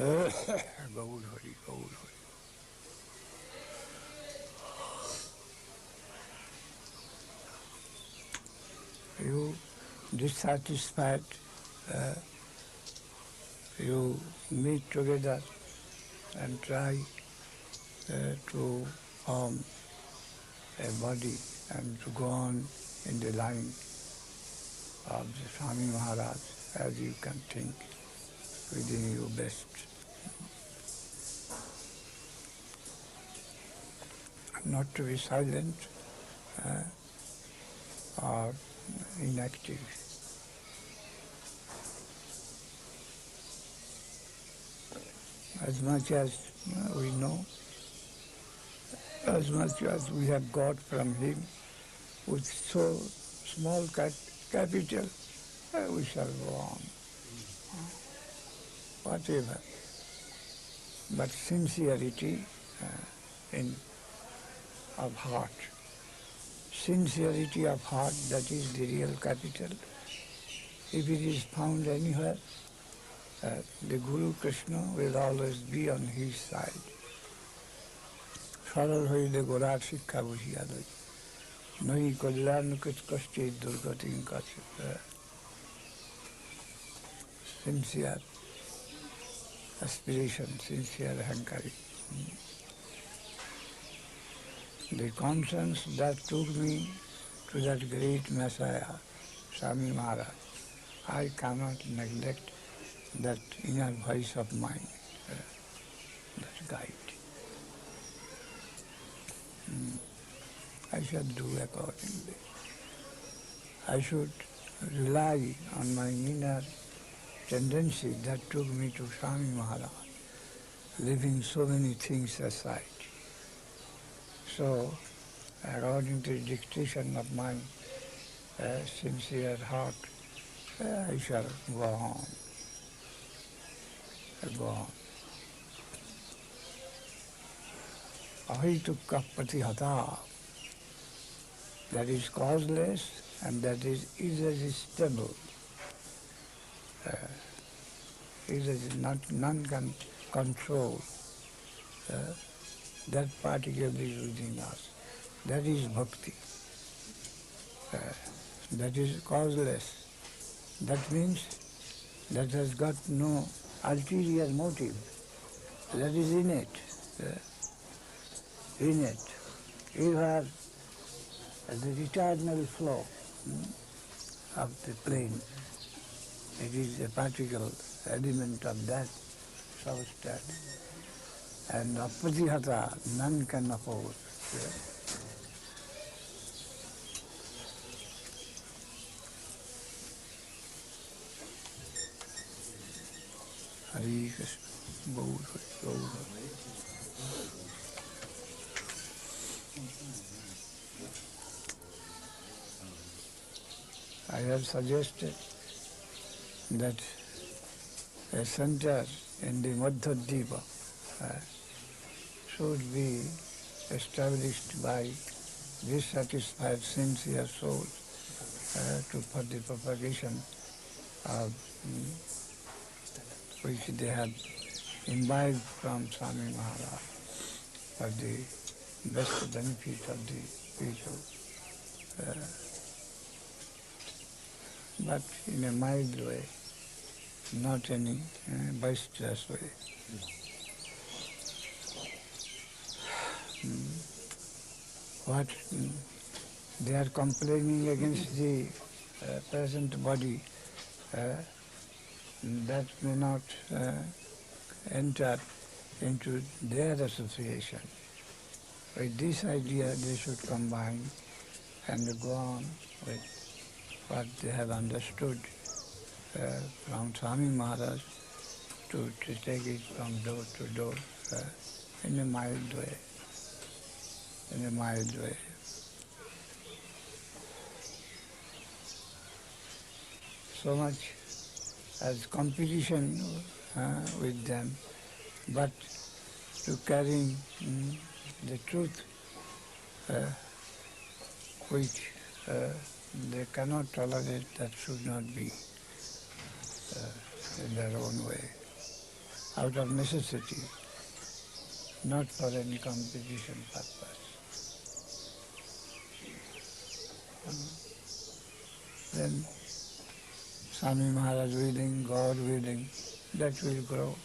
Gaur Hari, Gaur Hari. You dissatisfied, uh, you meet together and try to form a body and to go on in the line of the Swami Maharaj as you can think within you best. Not to be silent or inactive. As much as we know, as much as we have got from him, with so small capital, we shall go on. Whatever. But sincerity of heart. Sincerity of heart, that is the real capital. If it is found anywhere, the Guru Krishna will always be on his side. সরল হইলে গোড়ার শিক্ষা বুঝিয়া লই নই কল্যাণ কষ্টে দুর্গতি কাছে sincere aspiration, sincere hankari. The conscience that took me to that great Messiah, Swami Maharaj, I cannot neglect that inner voice of mine, that guide. I shall do accordingly. I should rely on my inner tendency that took me to Swami Maharaj, leaving so many things aside. So, according to the dictation of my sincere heart, I shall go on. Go on. Ahitukka pratihata, that is causeless and that is irresistible. None can control that particle is within us. That is bhakti. That is causeless. That means that has got no ulterior motive. That is innate. Innate. You have the eternal flow of the plane. It is a particle element of that substance. And apratihata, none can oppose. Hare Krishna, Gaur Hari, Gaur Hari. I have suggested that a center in the Madhya-dvipa should be established by dissatisfied sincere souls for the propagation of which they have imbibed from Swami Maharaj for the best benefit of the people. But in a mild way, not any boisterous way. What they are complaining against the present body, that may not enter into their association. With this idea, they should combine and go on with what they have understood from Swami Maharaj to take it from door to door in a mild way. In a mild way. So much as competition with them, but to carrying the truth which they cannot tolerate, that should not be in their own way. out of necessity, not for any competition purpose. Then Swami Maharaj willing, God willing, that will grow.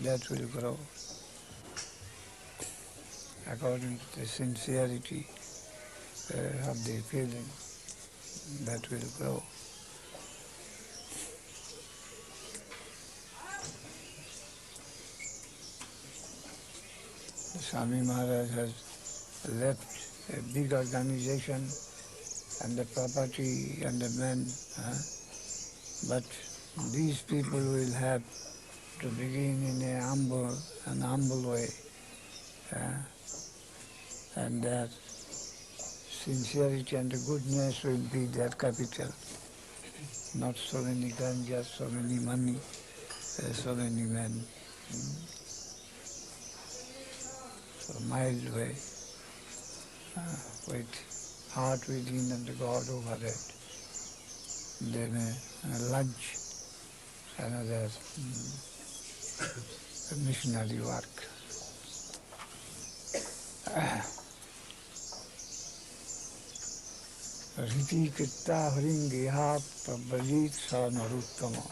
That will grow according to the sincerity of the feeling. That will grow. Swami Maharaj has left a big organization and the property and the men, but these people will have to begin in an humble way, and their sincerity and goodness will be their capital. Not so many ganja, so many money, so many men. So mild way, with heart within and God over it. Then lunch, another missionary work. Riti Kitta Hringiha Prabhajit Sa Naruttama.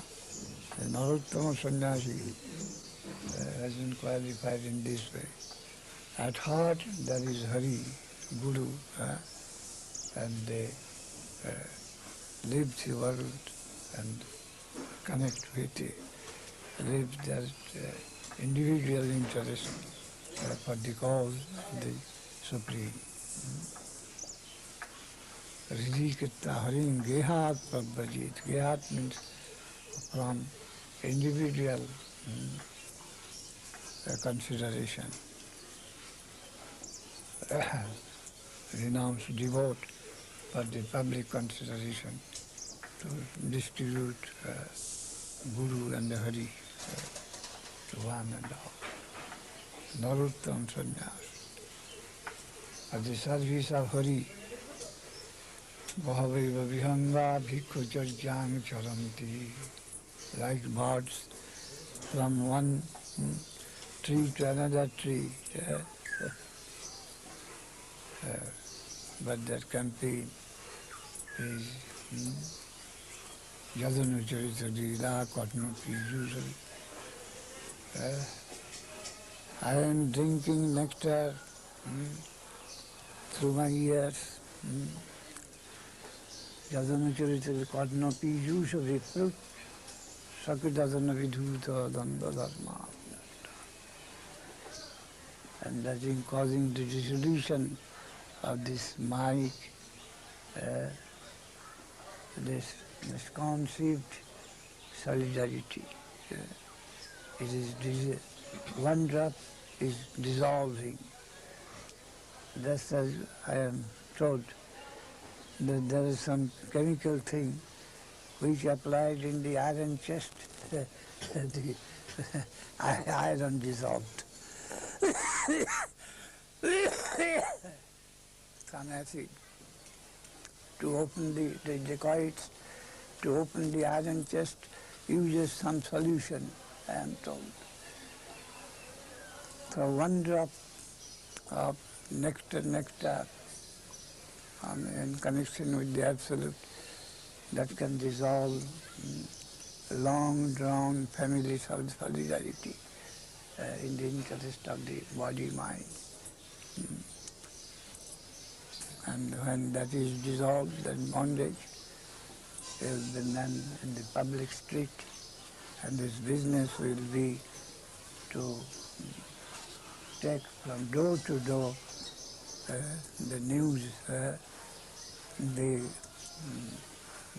The Naruttama sannyasi has been qualified in this way. At heart there is Hari, Guru, and they live the world and connect with it, live their individual interest for the cause of the Supreme. Ridikita Harim Gehat Prabhajit. Gehat means from individual consideration. Renounce, devote for the public consideration to distribute Guru and the Hari to one and all. Naruttam sannyas. For the service of Hari, Bhavaiva vihanga bhikkhu charjang charanti. Like birds from one tree to another tree. But that campaign is Jadanu Charita Dila Kotnuti usually. I am drinking nectar through my ears. Jadanu Charita Kotnuti usually fruit. Sakudadana Vidhuta Danda Dharma. And that is causing the dissolution of this Maya, this conceived solidarity. It is one drop is dissolving. Just as I am told that there is some chemical thing which applied in the iron chest, the iron dissolved. Some acid to open the dacoits, to open the iron chest, uses some solution, I am told. So one drop of nectar in connection with the Absolute, that can dissolve long-drawn family solidarity in the interest of the body-mind. And when that is dissolved, then bondage will be done in the public street, and this business will be to take from door to door the news, the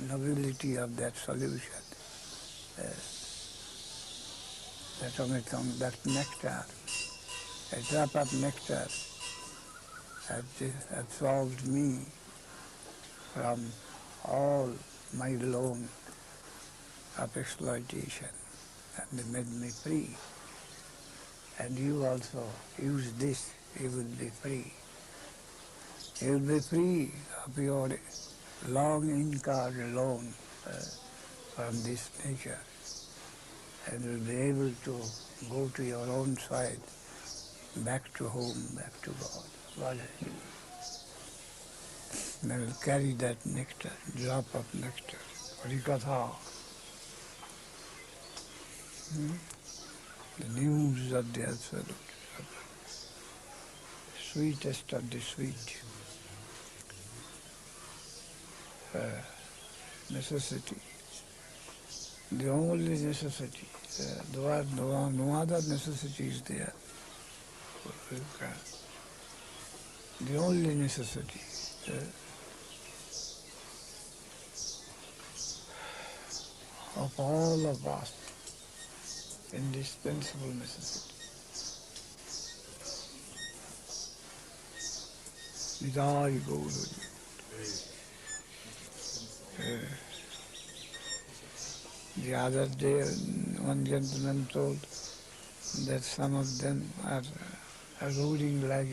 nobility of that solution. That nectar, a drop of nectar has absolved me from all my loan of exploitation and made me free. And you also use this, you will be free. You will be free of your long incurred loan from this nature. and you'll be able to go to your own side, back to home, back to God. What and they will carry that nectar, drop of nectar, Harikatha. The news of the Absolute, sweetest of the sweet, necessity, the only necessity. No other necessity is there. The only necessity. Of all of us, indispensable necessity. Nidai Gauri. The other day, one gentleman told that some of them are ruling like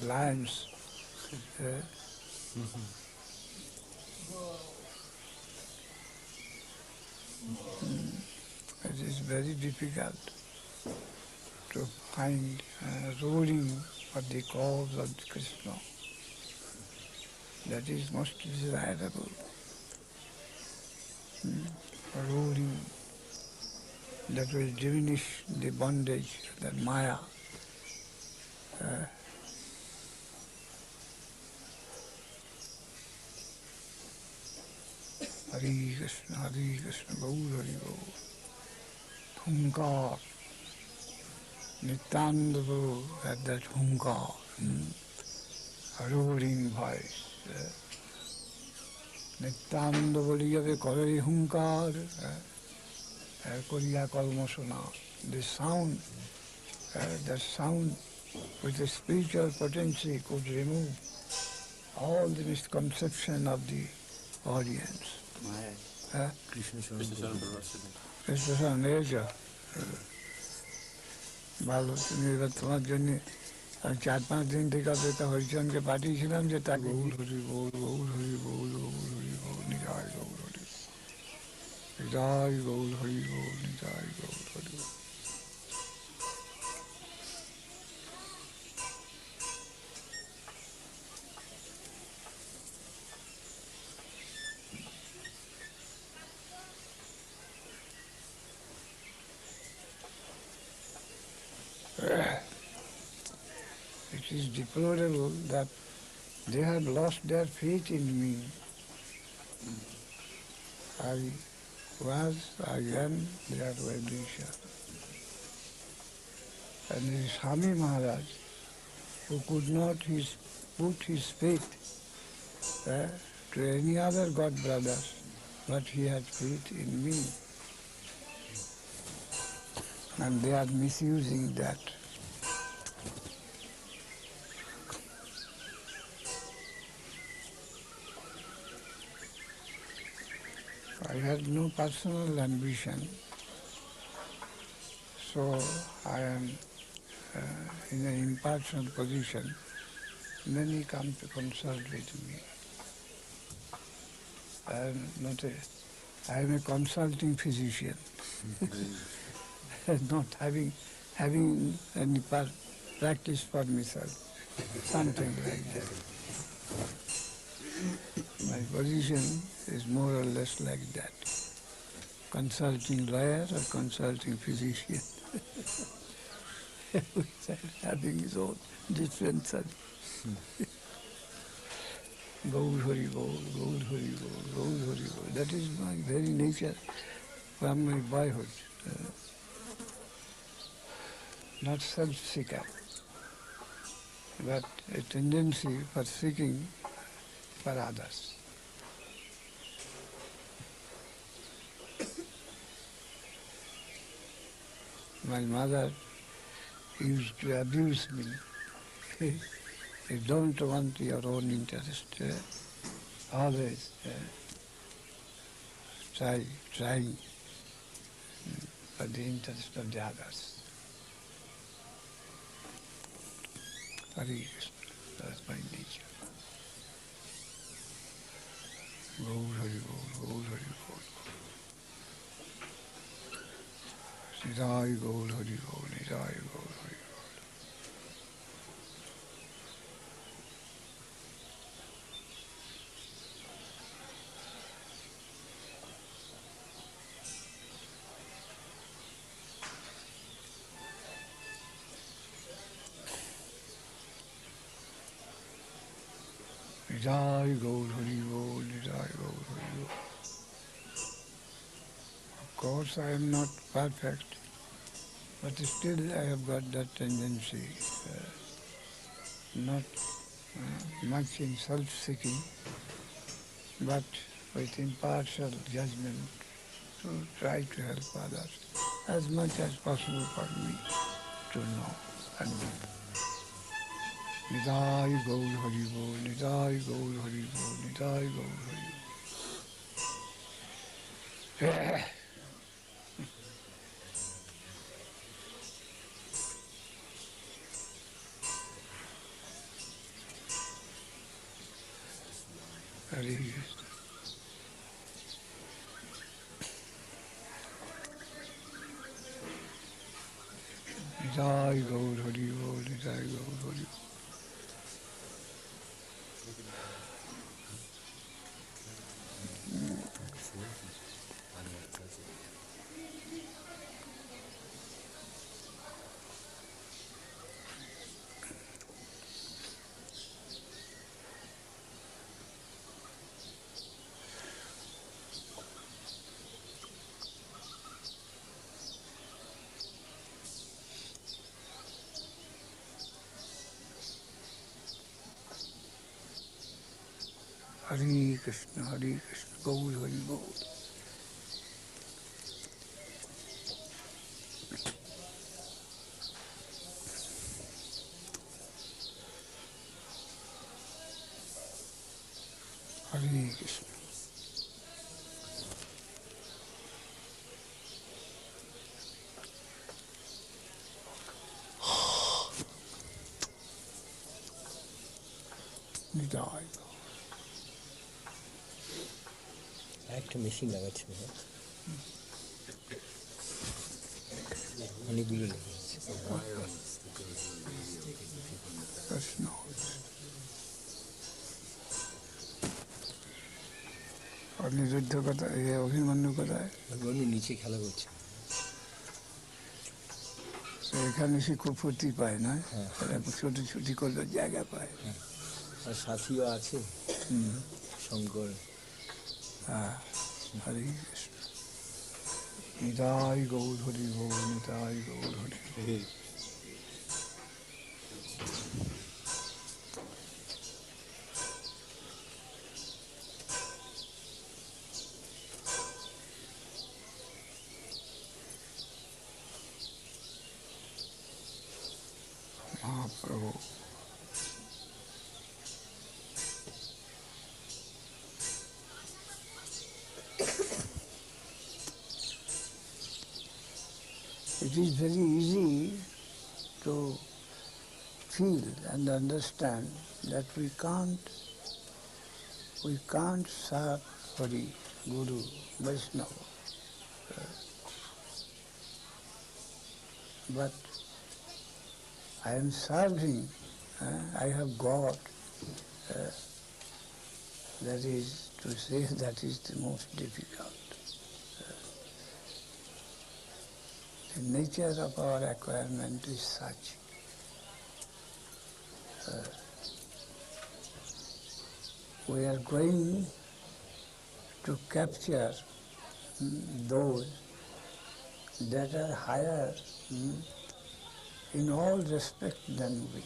lions. It is very difficult to find ruling for the cause of Krishna. That is most desirable. Ruling that will diminish the bondage, that Maya. Hare Krishna, Gaur Hari Gaur. Hunkar, Nityananda at that hunkar, roaring voice. Nityananda Boliyabe Korari hunkar, Koriya Kalmasuna. The sound with the spiritual potency could remove all the misconception of the audience. Krishna Krishna ভালো তুমি এবার তোমার জন্য আমি 4-5 দিন থেকে অপেক্ষা হরিচরণকে পাঠিয়েছিলাম যে তাকে গৌর হরি বল গৌর হরি বল গৌর হরি বল নিতাই গৌর হরি নিতাই গৌর হরি বল নিতাই গৌর হরি বল। It is deplorable that they have lost their faith in me. I am their well-wisher. And the Swami Maharaj, who could not put his faith to any other god brothers, but he had faith in me. And they are misusing that. I had no personal ambition, so I am in an impartial position. Many come to consult with me. I am a consulting physician, not having any practice for myself, something like that. My position is more or less like that. Consulting lawyer or consulting physician. Having his own differences. Gaur Hari Bol, Gaur Hari Bol, Gaur Hari Bol. That is my very nature from my boyhood. Not self-seeker, but a tendency for seeking for others. My mother used to abuse me. You don't want your own interest. Always trying for the interest of the others. Hare Krishna, that's my nature. Gaur Hari Bol, Gaur Hari Bol. Nidai Gaur Hari Gaur, Nidai Gaur Hari Nidai Gaur Hari Gaur, Nidai Gaur Hari Gaur. Of course I am not perfect, but still I have got that tendency, not much in self-seeking, but with impartial judgment to try to help others as much as possible for me to know and do. Nidai Gaur Hari Gaur, Nidai Gaur Hari Gaur, Nidai Gaur Hari Gaur. Hare Krishna. Nidai Gaur Hari Gaur, Nidai Gaur Hari Gaur. Hare Krishna, Hare Krishna, Gaur Hari Gaur. Hare Krishna. Nidai. একটা machine লাগাচ্ছে বাবা, অনেকগুলো লেগেছে। Krishna. আর নিরুদ্ধ কথা, অভিমন্যু কোথায়? অন্য নিচে খেলা করছে। তো এখানে সে খুব ফুর্তি পায় না, ছোট ছুটি করলে জায়গা পায়। আর সাথীও আছে শঙ্কর। হ্যাঁ, হরে Krishna. Nitai Gour Hari Gour, Nitai Gour Hari. Mahaprabhu it is very easy to feel and understand that we can't serve Hari, Guru, Vaishnava. But I am serving, I have got, that is to say, that is the most difficult. The nature of our acquirement is such. We are going to capture those that are higher in all respect than we,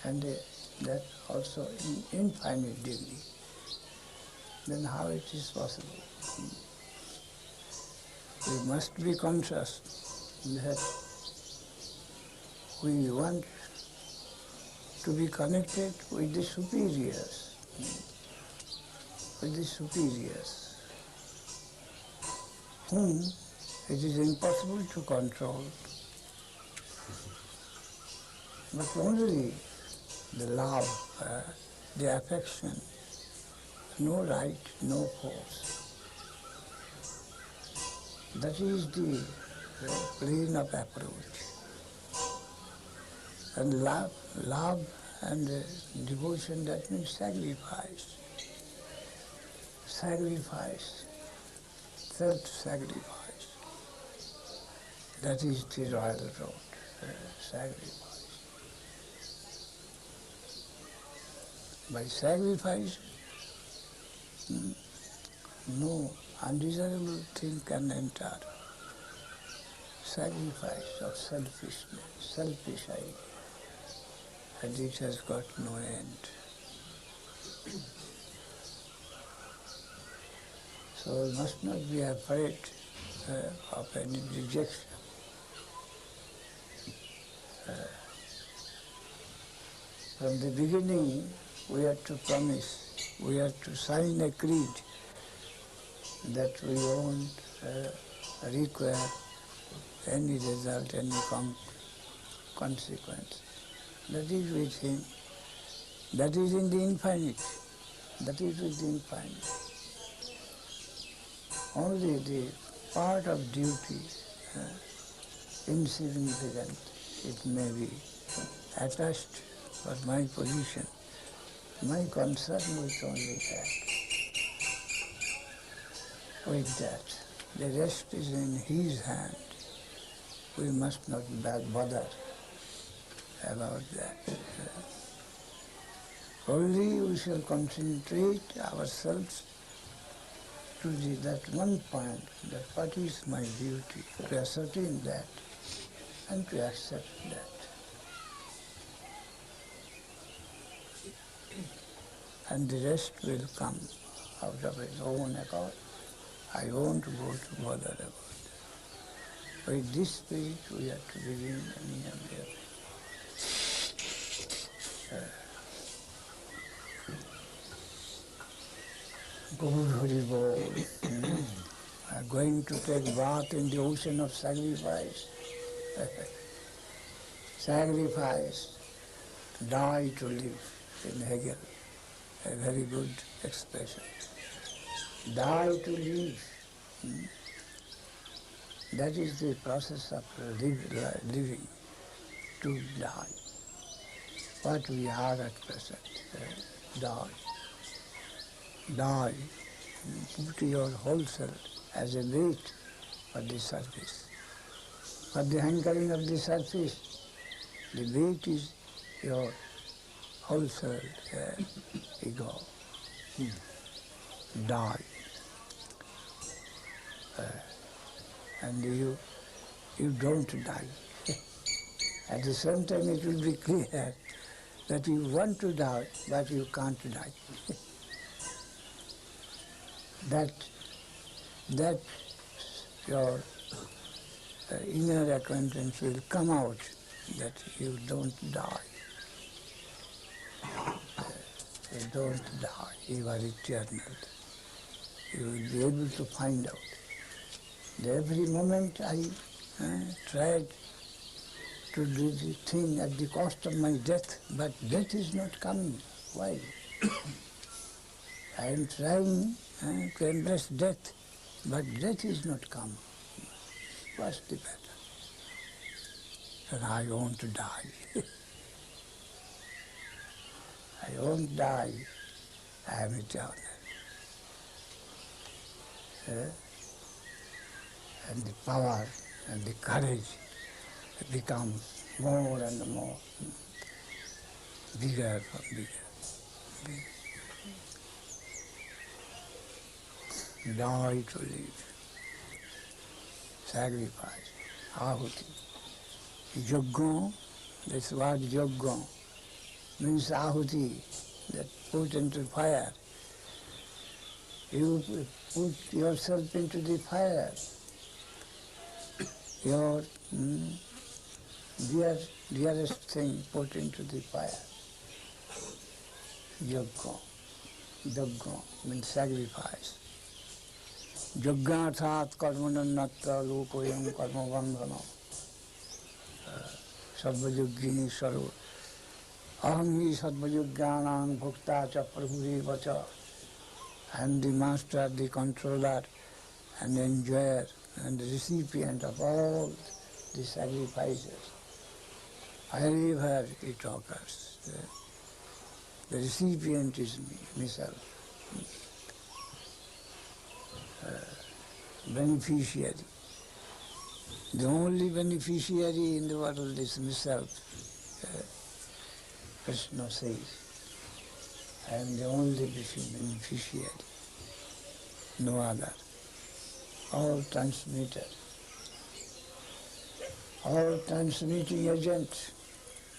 and that also in infinite degree. Then how it is possible? We must be conscious that we want to be connected with the superiors, whom it is impossible to control, but only the love, the affection, no right, no force. That is the plane of approach. And love and devotion, that means sacrifice. Sacrifice, self-sacrifice. That is the royal road, sacrifice. By sacrifice, no undesirable thing can enter. Sacrifice of selfishness, selfish idea, and it has got no end. So we must not be afraid of any rejection. From the beginning, we have to promise, we have to sign a creed that we won't require any result, any consequence. That is with him. That is in the infinite. That is with the infinite. Only the part of duty, insignificant, it may be attached, but my position, my concern was only that. With that, the rest is in his hand. We must not bother about that. Only we shall concentrate ourselves to that one point, that what is my duty, to ascertain that and to accept that. And the rest will come out of its own accord. I won't go to bother about that. With this spirit we have to begin any of the Gaur Hari Bol. Going to take bath in the ocean of sacrifice. Sacrifice, die to live, in Hegel, a very good expression. Die to live. That is the process of living, to die. What we are at present, die. Die. Put your whole self as a weight for the surface. For the hankering of the surface, the weight is your whole self, ego. Die. And you don't die. At the same time it will be clear that you want to die, but you can't die. that your inner acquaintance will come out, that you don't die. You don't die, you are eternal. You will be able to find out. Every moment I tried to do the thing at the cost of my death, but death is not coming. Why? I am trying to embrace death, but death is not coming. What's the matter? And I want to die. I won't die. I am eternal. And the power and the courage becomes more and more bigger and bigger. Die to live. Sacrifice. Ahuti. Yajna, this word yajna means ahuti, that put into fire. You put yourself into the fire. Your dearest thing put into the fire. Yajna. Yajna means sacrifice. Yajnathat karmanannatra lokoyam karmabandhana. Sarvajogini sarva. Aham hi sarvajogyanam bhukta cha prabhureva cha. I am the master, the controller and enjoyer and the recipient of all the sacrifices. Wherever it occurs, the recipient is me, myself. Beneficiary. The only beneficiary in the world is myself. Krishna says, I am the only beneficiary, no other. All transmitter, all transmitting agent,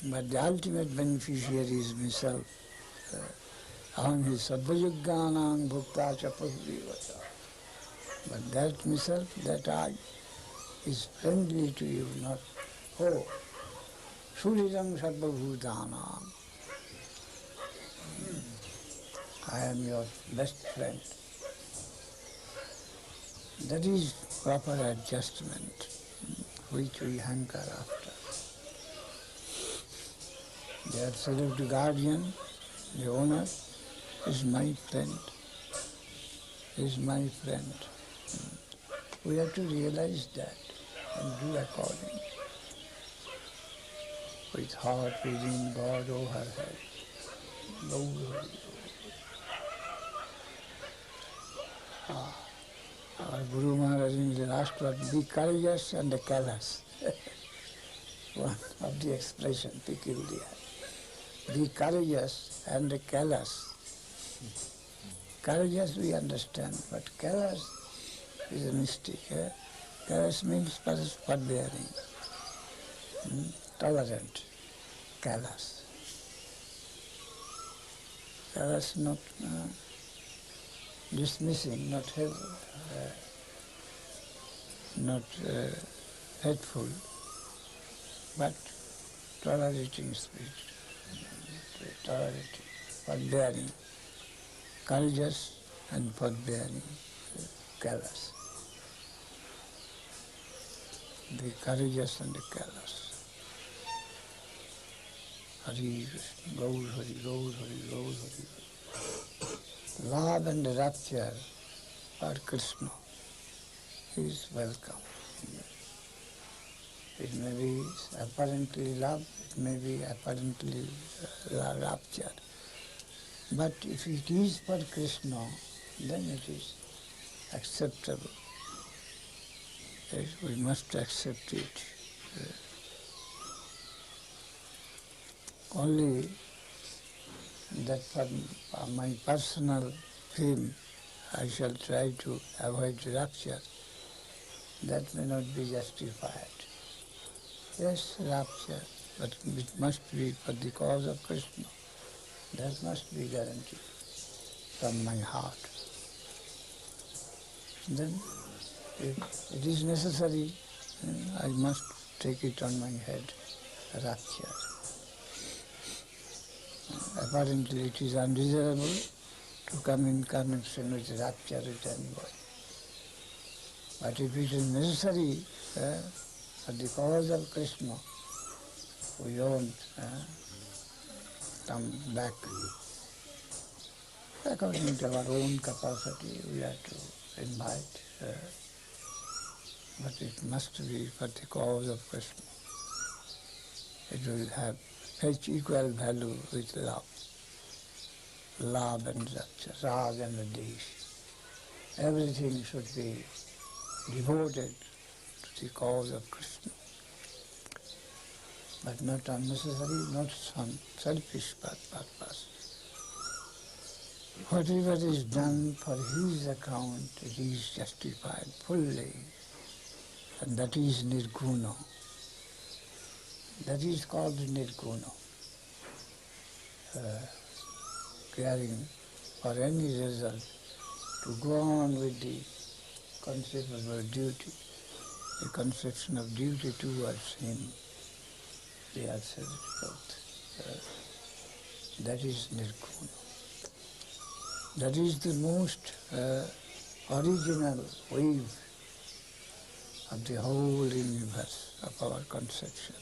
but the ultimate beneficiary is myself. Aham hi sarvayuganam bhukta cha prabhuvivata. But that myself, that I, is friendly to you, not, oh, suridam sarvabhutanam. I am your best friend. That is proper adjustment which we hanker after. The absolute guardian, the owner, is my friend, is my friend. We have to realize that and do according. With heart within God overhead. Lord. Our Guru Maharaj in the last word, be courageous and callous. One of the expression peculiar. Be courageous and callous. Courageous we understand, but callous is a mistake. Callous means forbearing, tolerant, callous. Callous not dismissing, not hateful, but tolerating spirit, tolerating, forbearing, courageous and forbearing, callous. The courageous and the callous. Hari Krishna, Gaur Hari, Gaur Hari, Gaur Hari. Love and rapture for Krishna is welcome. It may be apparently love, it may be apparently rapture. But if it is for Krishna, then it is acceptable. Yes, we must accept it. Only that for my personal fame, I shall try to avoid rapture. That may not be justified. Yes, rapture, but it must be for the cause of Krishna. That must be guaranteed from my heart. Then, if it is necessary, I must take it on my head, rapture. Apparently it is undesirable to come in connection with rapture with anybody. But if it is necessary for the cause of Krishna, we won't come back. According to our own capacity, we have to invite, but it must be for the cause of Krishna. It will have such equal value with love. Love and rapture, rag and desh. Everything should be devoted to the cause of Krishna. But not unnecessary, not some selfish purpose. Whatever is done for his account, it is justified fully. And that is nirguna. That is called nirguna. Caring for any result, to go on with the conceivable duty, the conception of duty towards him, the absolute truth. That is nirguna. That is the most original wave of the whole universe of our conception.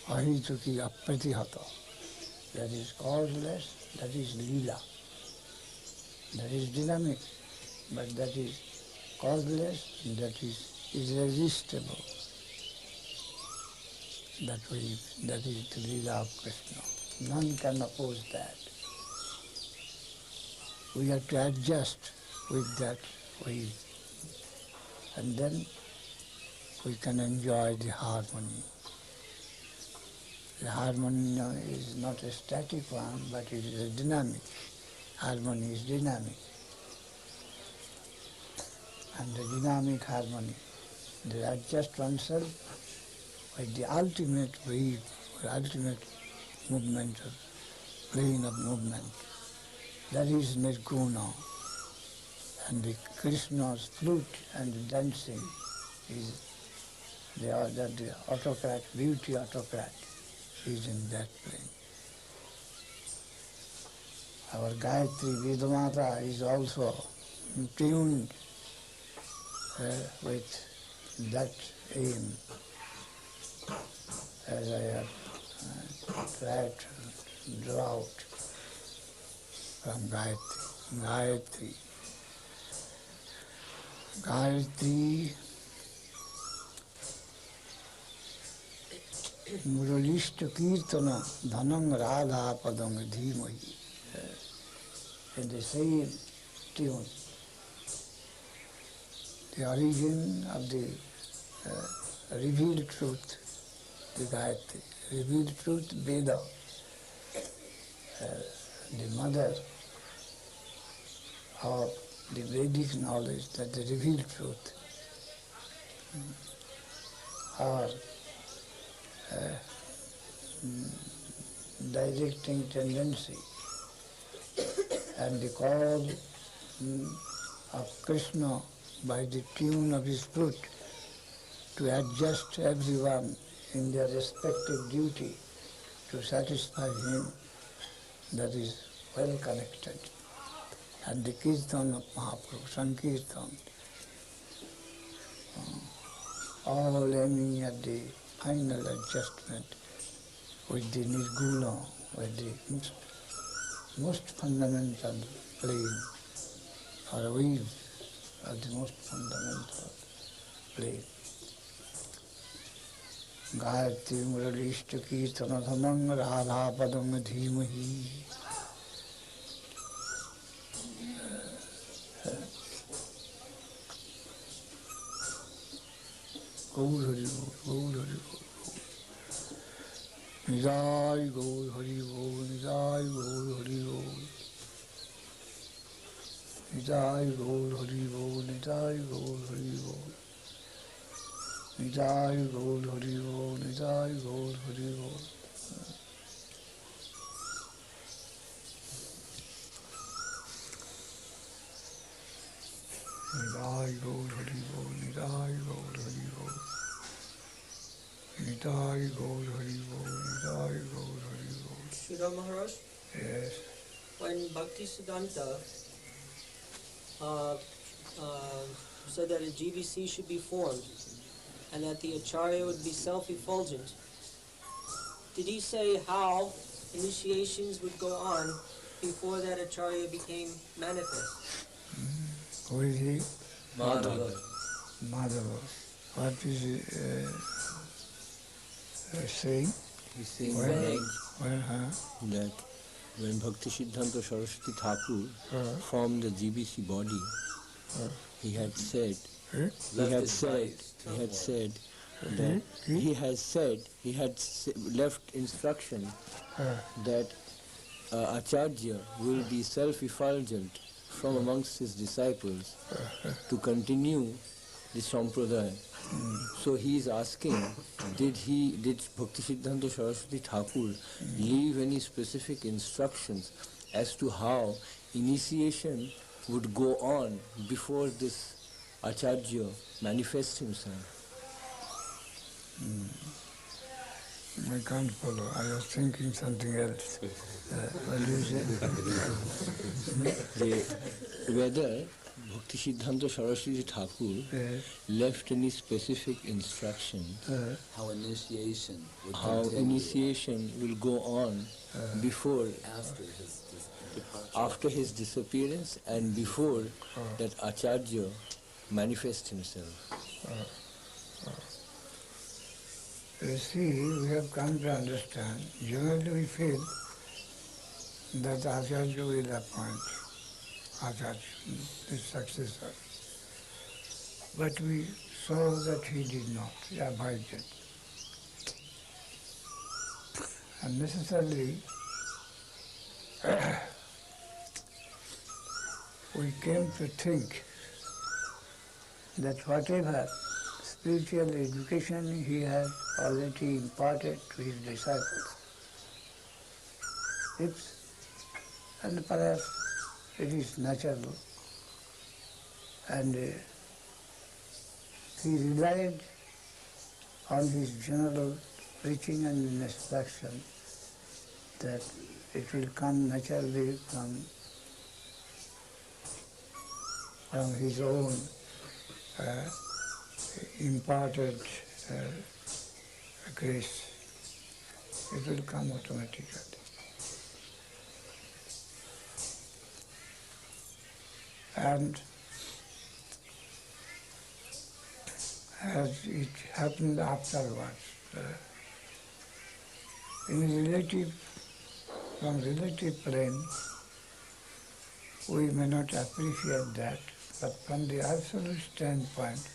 Ahituki apratihata. That is causeless, that is lila. That is dynamic, but that is causeless, that is irresistible. That is the Leela of Krishna. None can oppose that. We have to adjust with that wave, and then we can enjoy the harmony. The harmony is not a static one, but it is a dynamic. Harmony is dynamic. And the dynamic harmony, they adjust oneself with the ultimate wave, the ultimate movement, plane of movement. That is Nirguna. And the Krishna's flute and the dancing is the autocrat, beauty autocrat is in that plane. Our Gayatri Vedamata is also tuned with that aim, as I have tried to draw out from Gayatri. Gayatri Muralishta Kirtana Dhanang Radha Padang Dhimahi. In the same tune, the origin of the revealed truth, the Gayatri, revealed truth, Veda, the mother of the Vedic knowledge, that the revealed truth, or directing tendency, and the call of Krishna by the tune of his flute to adjust everyone in their respective duty to satisfy him, that is well connected. And the Kirtan of Mahaprabhu, Sankirtan, all aiming at the final adjustment with the Nirguna, with the most fundamental plane, or wave of the most fundamental plane. Gayatri Muralishta Kirtana Dhanang Radha Padam Dhimahi. Gaur Hari Bol, Gaur Hari Bol. Nidai Gaur Hari Bol, Nidai Gaur Hari Bol. Nidai Gaur Hari Bol, Nidai Gaur Hari Bol. Nidai Gaur Hari Bol, Nidai Gaur Hari Bol. Nidai Gaur Hari Bol, Nidai Gaur Hari Bol. Nidai Gaur Hari Bol, Nidai Gaur Hari Bol. Sridhar Maharaj, Yes. when Bhaktisiddhanta said that a GBC should be formed and that the Acharya would be self-effulgent, did he say how initiations would go on before that Acharya became manifest? Who is he? Madhava. Madhava. What is he saying? He's saying Well, that, that when Bhaktisiddhanta Saraswati Thakur formed the GBC body, he had said left instruction that Acharya will be self-effulgent from amongst his disciples to continue the Sampradaya. So he is asking, did Bhaktisiddhanta Saraswati Thakur leave any specific instructions as to how initiation would go on before this Acharya manifests himself? I can't follow. I was thinking something else. What do you say? Whether Bhaktisiddhanta Saraswati Thakur Yes. left any specific instructions How initiation would how continue initiation will go on before, after his departure. after his disappearance and before that Acharya manifest himself. You see, we have come to understand, generally we feel that Acharya will appoint Acharya, his successor. But we saw that he did not, he avoided. And necessarily, we came to think that whatever spiritual education he has already imparted to his disciples, and perhaps it is natural, and he relied on his general preaching and instruction that it will come naturally from his own imparted grace. It will come automatically. And as it happened afterwards, from relative plane, we may not appreciate that, but from the absolute standpoint,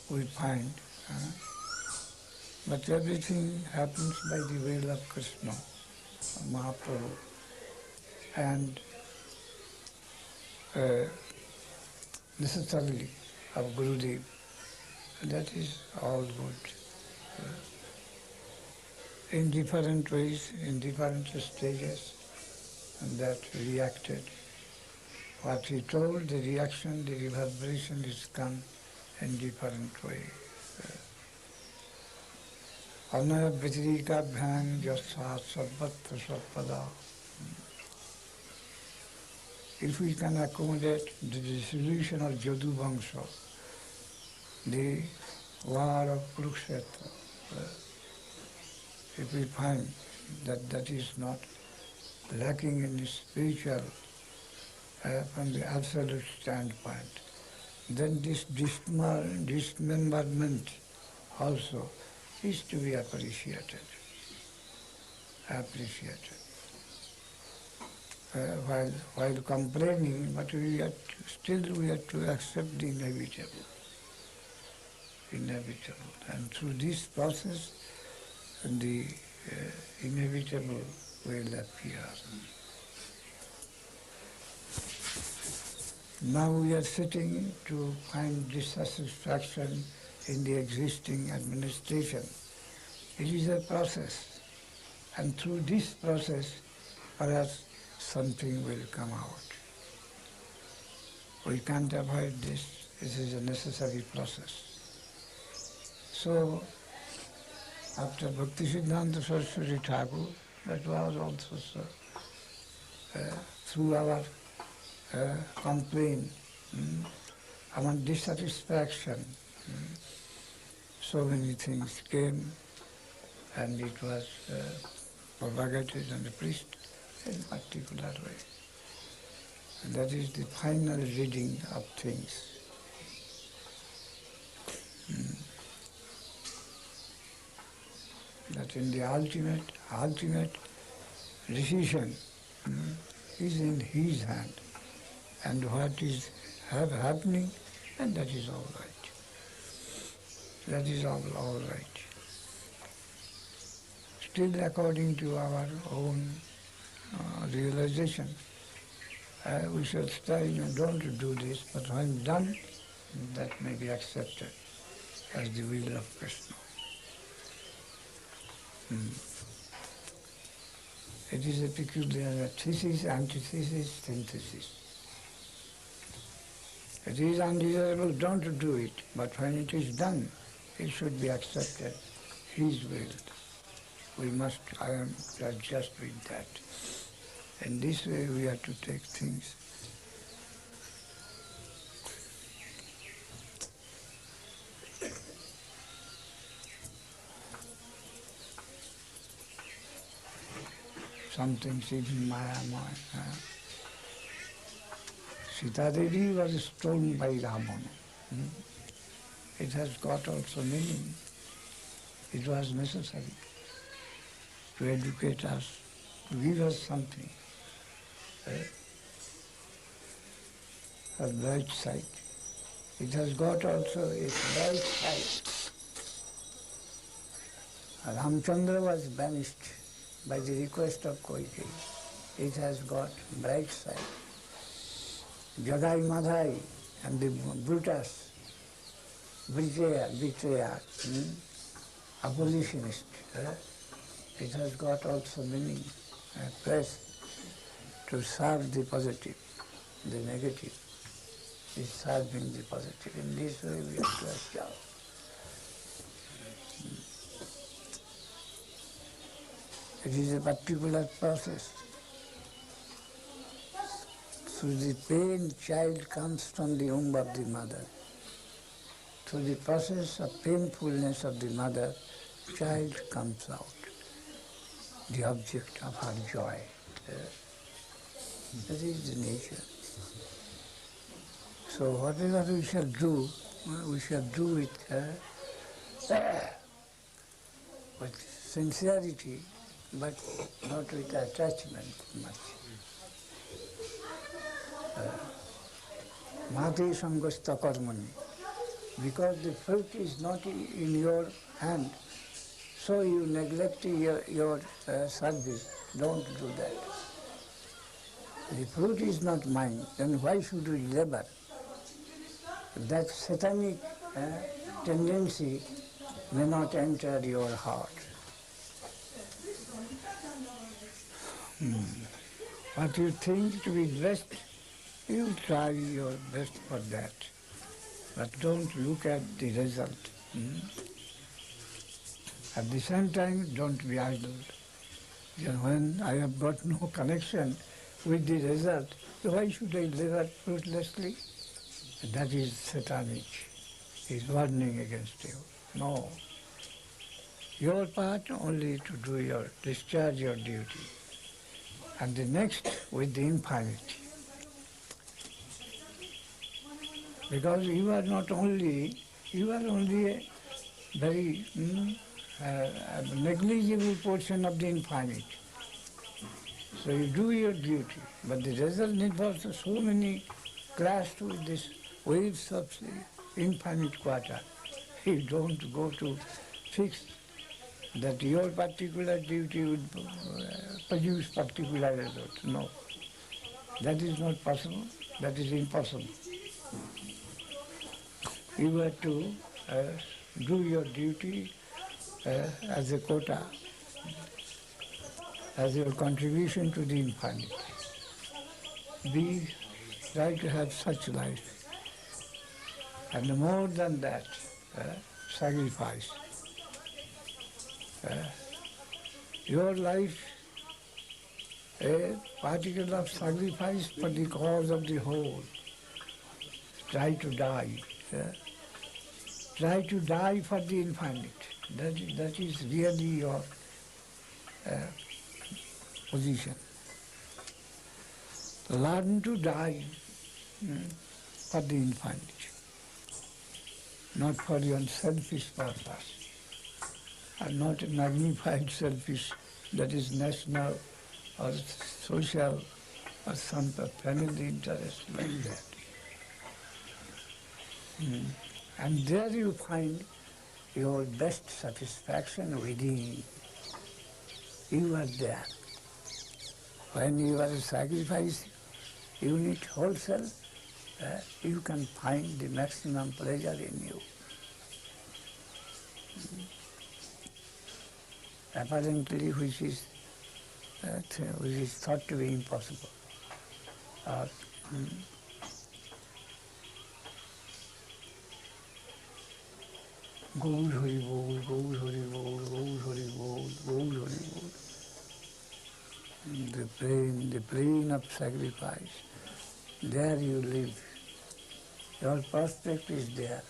we find but everything happens by the will of Krishna, Mahaprabhu, and necessarily of Gurudev. That is all good. In different ways, in different stages, and that reacted. What he told, the reaction, the reverberation is come in different ways. Anaya Vitrika Bhyang Jasat Sabbat Sapada. If we can accommodate the dissolution of Jadu Vangsha, the war of Kurukshetra, if we find that that is not lacking in the spiritual, from the absolute standpoint, then this dismemberment also is to be appreciated. While complaining, but we have to accept the inevitable. And through this process, the inevitable will appear. Now we are sitting to find dissatisfaction in the existing administration. It is a process, and through this process, perhaps something will come out. We can't avoid this. This is a necessary process. So, after Bhaktisiddhanta Saraswati Thakur, that was also so, through our complaint, our dissatisfaction, so many things came, and it was propagated and preached in a particular way. And that is the final reading of things. That in the ultimate decision is in his hand, and what is happening, and that is all right. That is all right. Still according to our own realization, we should say, don't do this, but when done, that may be accepted as the will of Krishna. It is a peculiar thesis, antithesis, synthesis. It is undesirable, don't do it, but when it is done, it should be accepted, his will. We must adjust with that. In this way we have to take things. Something seems in my mind. Sita Devi was stoned by Ravana. It has got also meaning. It was necessary to educate us, to give us something, a bright side. It has got also a bright side. Ramchandra was banished by the request of Kaikeyi. It has got bright side. Jagai Madhai and the Brutus, betrayer, abolitionist. It has got also meaning, press to serve the positive, the negative is serving the positive. In this way we have to achieve. It is a particular process. Through the pain, child comes from the womb of the mother. Through the process of painfulness of the mother, child comes out, the object of her joy. That is the nature. So whatever we shall do with sincerity, but not with attachment much. Mati sangasta karmani. Because the fruit is not in your hand, so you neglect your service. Don't do that. The fruit is not mine, then why should we labor? That satanic tendency may not enter your heart. What you think to be best, you try your best for that. But don't look at the result. At the same time, don't be idle. When I have got no connection with the result, why should I labor fruitlessly? That is satanic. He is warning against you. No. Your part only to do discharge your duty. And the next with the infinity. Because you are only a very negligible portion of the infinite. So you do your duty, but the result involves so many clashed with this waves of the infinite quarter. You don't go to fix that your particular duty would produce particular result. No. That is not possible. That is impossible. You have to do your duty as a quota, as your contribution to the infinite. Try to have such life. And more than that, sacrifice. Your life, a particle of sacrifice for the cause of the whole. Try to die. Try to die for the infinite. That is really your position. Learn to die for the infinite, not for your selfish purpose, and not a magnified selfish, that is national or social or some family interest like that. And there you find your best satisfaction within. You are there. When you are a sacrifice unit whole self, you can find the maximum pleasure in you. Apparently, which is thought to be impossible. Gaur Hari Bol, Gaur Hari Bol, Gaur Hari Bol, Gaur Hari Bol. The plane of sacrifice. There you live. Your prospect is there.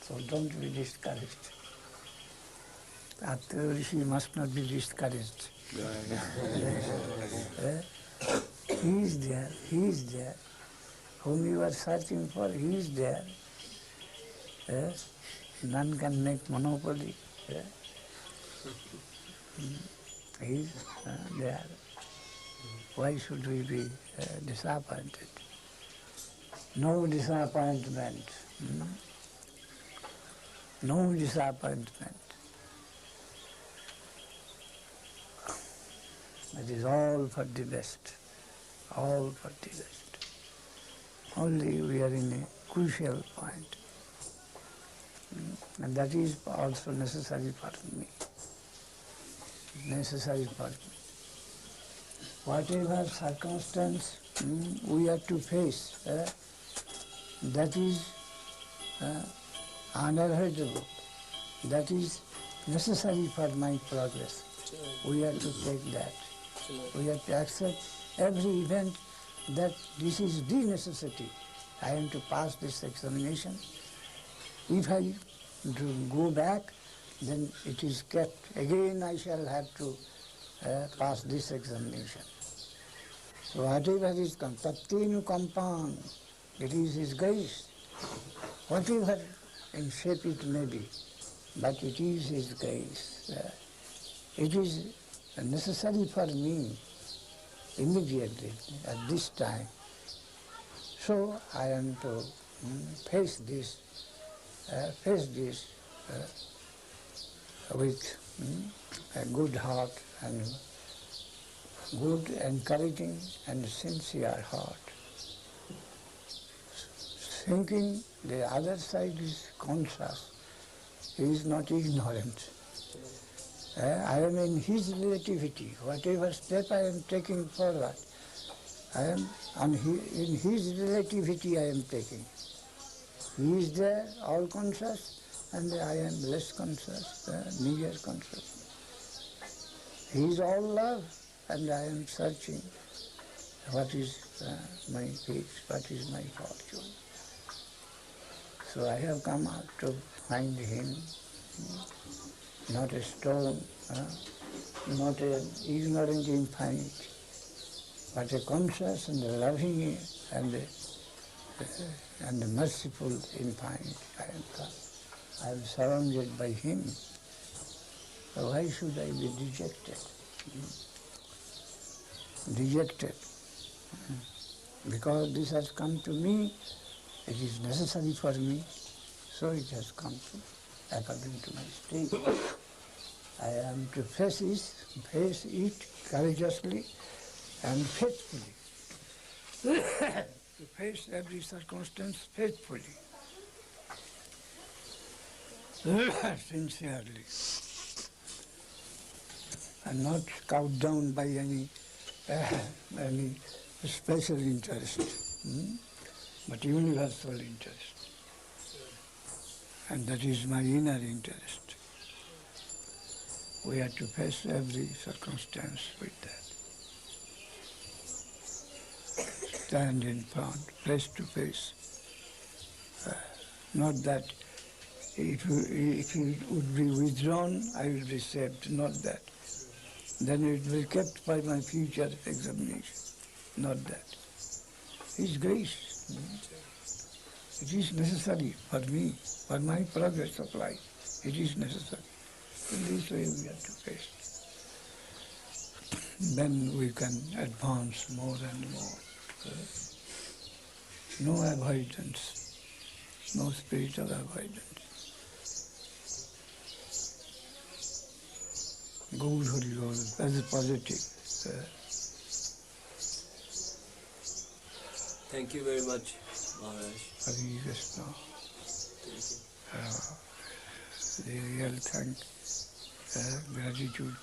So don't be discouraged. Atreya Rishi must not be discouraged. He is there. Whom you are searching for, he is there. None can make monopoly. He's there. Why should we be disappointed? No disappointment. No disappointment. It is all for the best. All for the best. Only we are in a crucial point. And that is also necessary for me. Necessary for me. Whatever circumstance we have to face, that is unavoidable. That is necessary for my progress. We have to take that. We have to accept every event that this is the necessity. I am to pass this examination. If I go back, then it is kept. Again I shall have to pass this examination. So whatever is Tattenu Kampan, it is His grace. Whatever in shape it may be, but it is His grace. It is necessary for me immediately at this time. So I am to face this with a good heart and good, encouraging and sincere heart. Thinking the other side is conscious, he is not ignorant. I am in his relativity. Whatever step I am taking forward, I am in his relativity I am taking. He is there, all conscious, and I am less conscious, meager conscious. He is all love, and I am searching what is my fate, what is my fortune. So I have come out to find him, not a stone, not an ignorant infinite, but a conscious and a loving and a merciful infinite. I am surrounded by him. So why should I be dejected? Dejected. Because this has come to me, it is necessary for me, so it has come to according to my state. I am to face it courageously and faithfully. To face every circumstance faithfully, sincerely, and not cowed down by any special interest, but universal interest. And that is my inner interest. We have to face every circumstance with that. Stand in front, face to face. Not that if it would be withdrawn, I will be saved. Not that. Then it will be kept by my future examination. Not that. His grace. It is necessary for me, for my progress of life. It is necessary. In this way we have to face. Then we can advance more and more. No avoidance, no spiritual avoidance. Good Hari Bol, as positive. Thank you very much, Maharaj. Hari Krishna. Thank you. The real gratitude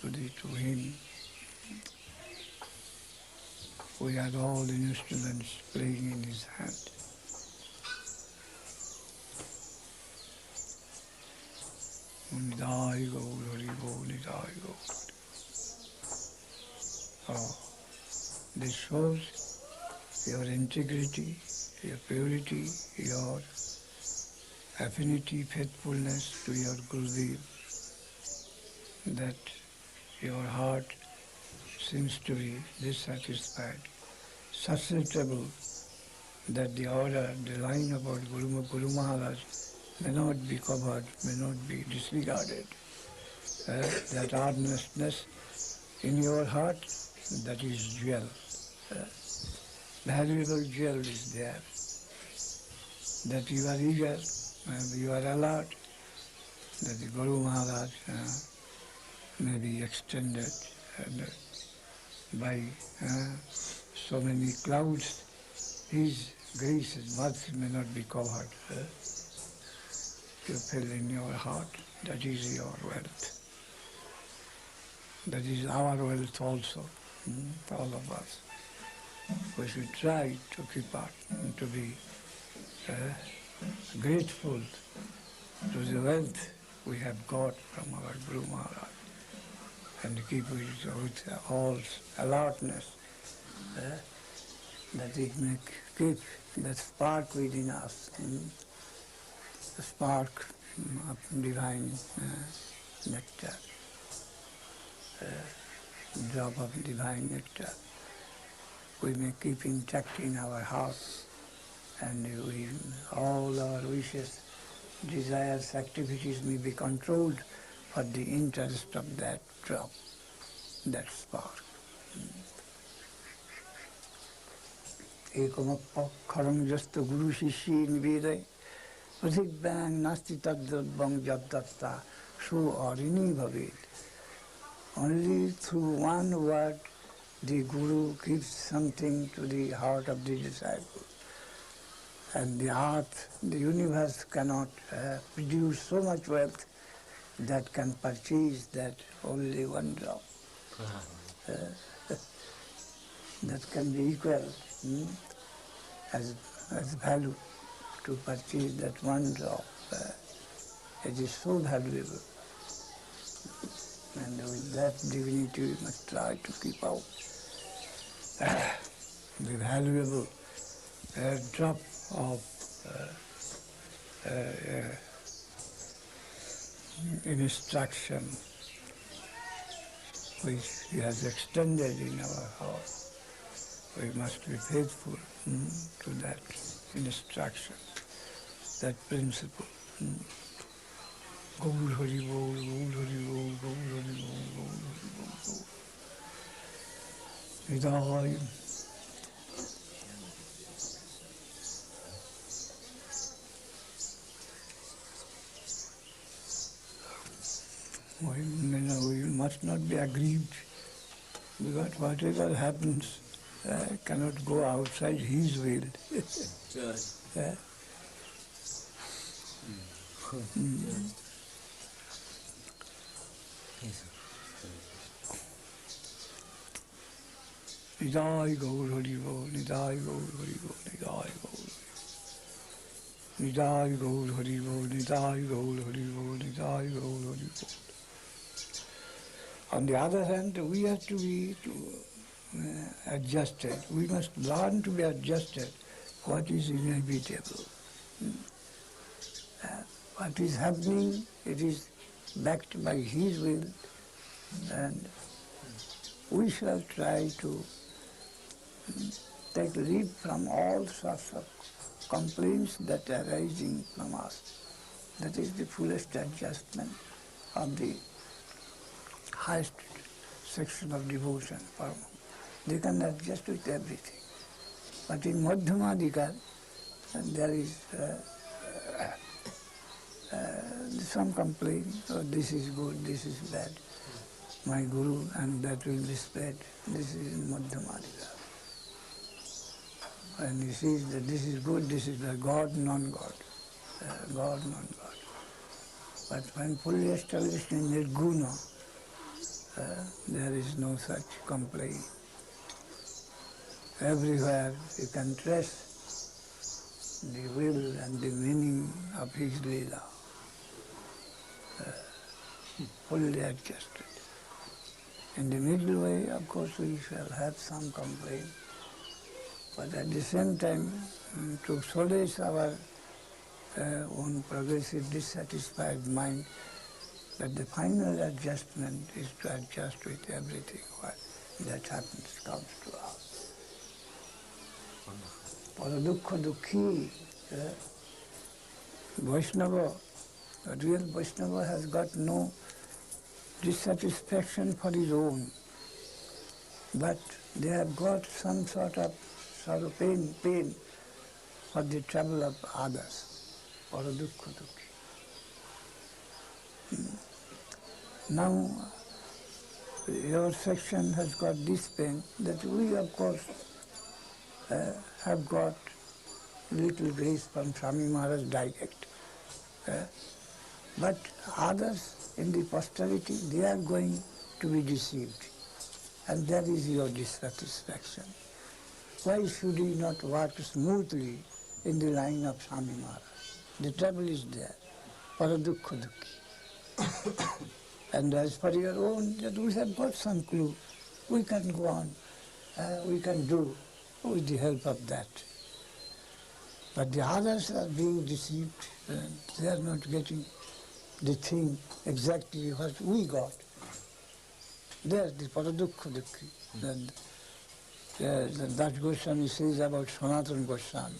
to him. We are all instruments playing in his hand. Nidai Gaur Hari Bol, Nidai Gaur Hari. Oh, this shows your integrity, your purity, your affinity, faithfulness to your Gurudev, that your heart seems to be dissatisfied, susceptible that the order, the line about Guru Maharaj may not be covered, may not be disregarded. That earnestness in your heart, that is jewel. Valuable jewel is there. That you are eager, you are alert, that the Guru Maharaj may be extended by so many clouds. His grace, his mercy may not be covered. You feel in your heart, that is your wealth. That is our wealth also, all of us. We should try to keep up, to be grateful to the wealth we have got from our Guru Maharaj, and keep it with all alertness, that it may keep that spark within us, the spark of divine nectar, drop of divine nectar. We may keep intact in our heart, and all our wishes, desires, activities may be controlled for the interest of that drop, that spark. Ekamapakharam jasta guru shishi nivedai prasidhyang nasti tadadvang jaddatta so arini bhaved. Only through one word the Guru gives something to the heart of the disciple. And the earth, the universe cannot produce so much wealth that can purchase that only one drop. That can be equal as value to purchase that one drop. It is so valuable. And with that dignity we must try to keep out the valuable drop of instruction which He has extended in our heart. We must be faithful to that instruction, that principle. Gaur Hari Bol, Gaur Hari Bol, Gaur Hari Bol, Gaur Hari Bol, Gaur Hari Bol. We must not be aggrieved, because whatever happens cannot go outside His will. Nidai Gaur Hari Bol, Nidai Gaur Hari Bol, Nidai Gaur Nidai Gaur Hari Bol, Nidai Gaur Hari Bol, Nidai Gaur Hari Bol. On the other hand, we have to be adjusted. We must learn to be adjusted. What is inevitable? What is happening, it is backed by His will, and we shall try to take leave from all sorts of complaints that are arising from us. That is the fullest adjustment of the highest section of devotion. They can adjust with everything. But in Madhyamadikar, there is some complaint, oh, this is good, this is bad. My Guru, and that will be spread. This is in Madhyamadikar. And he says that this is good, this is bad, God, non-God. God, non-God. But when fully established in Nirguna, there is no such complaint. Everywhere you can trace the will and the meaning of His Leela, fully adjusted. In the middle way, of course, we shall have some complaint, but at the same time, to solace our own progressive dissatisfied mind, that the final adjustment is to adjust with everything what that happens, comes to us. Para dukkha dukhi, Vaishnava, a real Vaishnava has got no dissatisfaction for his own, but they have got some sort of sorrow, pain for the trouble of others, or dukkha dukhi. Now, your section has got this pain that we, of course, have got little grace from Swami Maharaj direct. But others in the posterity, they are going to be deceived. And that is your dissatisfaction. Why should he not work smoothly in the line of Swami Maharaj? The trouble is there. Paradukkha dukhi. And as for your own, that we have got some clue. We can go on. We can do with the help of that. But the others are being deceived. They are not getting the thing exactly what we got. There's the Paradukkha dukhi. That Goswami says about Sanatana Goswami.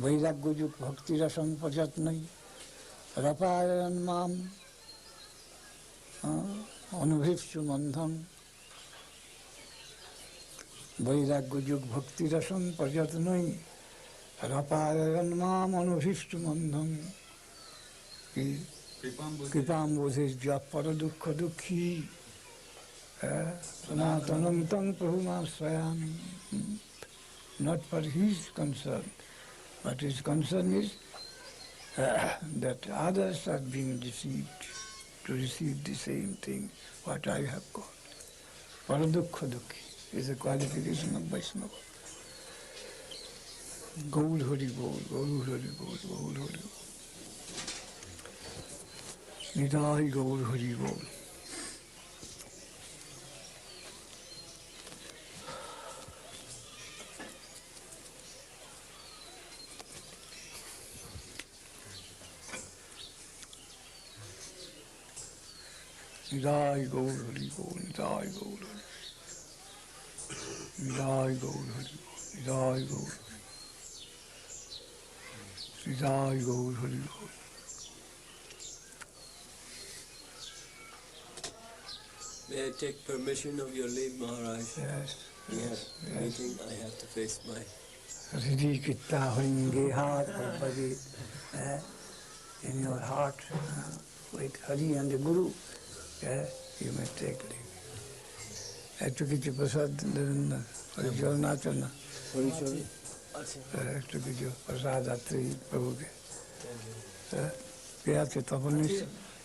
Vairagya juk bhakti rasam pajatnai rapayan mam anubhivchu mandham. Vairagya juk bhakti rasam pajatnai rapayan mam anubhivchu mandham. Kripam bodhijya paradukkha dukhi sanatanam tam prabhumam swayami. Not for his concern, but his concern is that others are being deceived to receive the same thing what I have got. Paradukkha dukhi is a qualification of Vaishnava. Gaur Hari Bol, Gaur Hari Bol, Gaur Hari Bol. Nidai Gaur Hari Bol. Nidai Gaur Hari Bol, Nidai Gaur Hari. Nidai Gaur Hari Bol, Nidai Gaur. Nidai Gaur Hari Bol. May I take permission of your leave, Maharaj? Yes. We have meeting. I have to face my... Riddhi kitta hoinge heart Bhagavad in your heart with Hari and the Guru. You may take leave. Ekটু কিছু প্রসাদ দেবেন না, হরিচরণ নাচন না, একটু কিছু প্রসাদ রাত্রি প্রভুকে। কে আছে তখন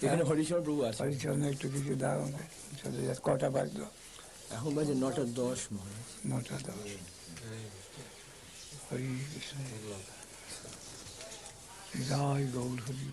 এখানে হরিচরণ প্রভু আছে। হরিচরণে একটু কিছু দাও আমাকে। চলে যাচ্ছে, কটা বাজলো? এখন বাজে 9:10 মহারাজ। 9:10। হরি কৃষ্ণ। জয় গৌর হরি।